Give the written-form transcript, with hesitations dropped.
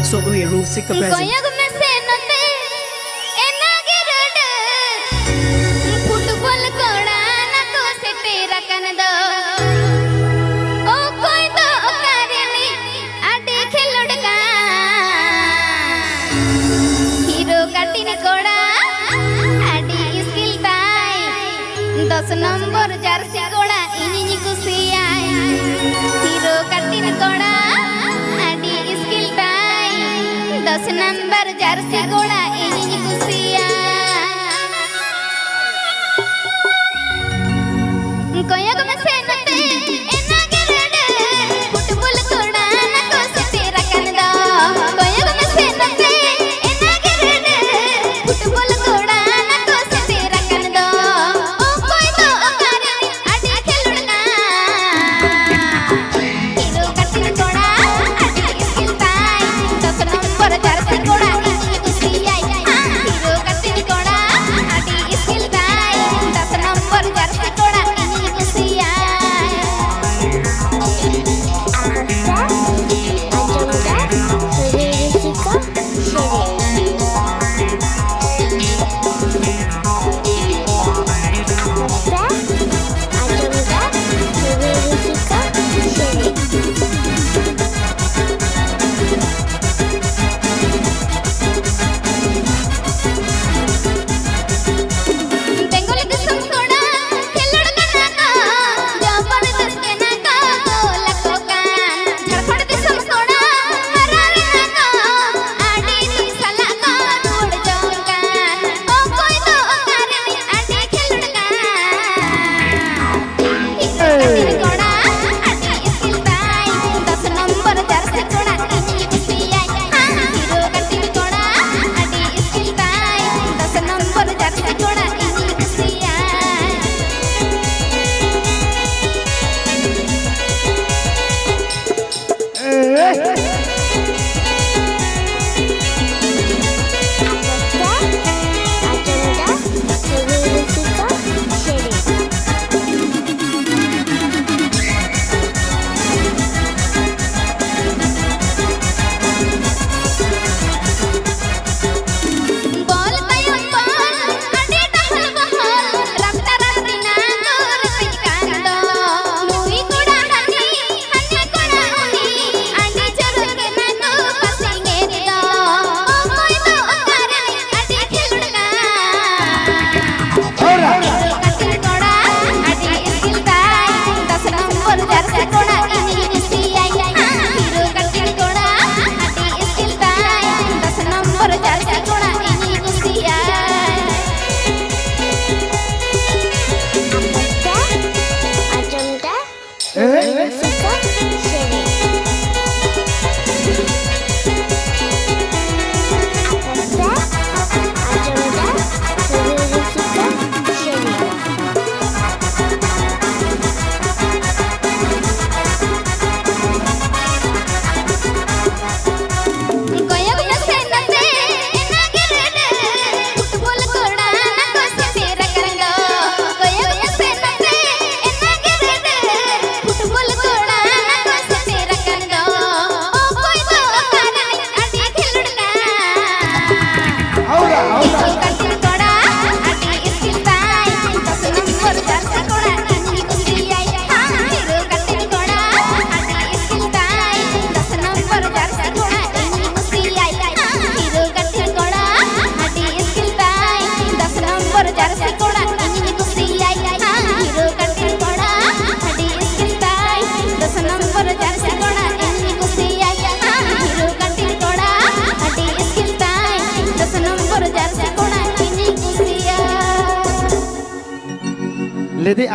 So we Rusik present. Koyag me se note enage road football koda na ko sete rakan do o koi to kareni ade khelod ka hero katin koda ade skill tai 10 number jersey koda ini kusiyai hero katin koda 10 number jersey gola ini kusiya koyag me se note enage red football koda na ko sete rakan do koyag me se note enage red football koda na ko sete rakan do o koi to kareni ade khelod na hero katin koda ade skill tai 10 number jersey koda ini kusiyai hero katin koda ade skill tai 10 number jersey koda ini kusiyai Lady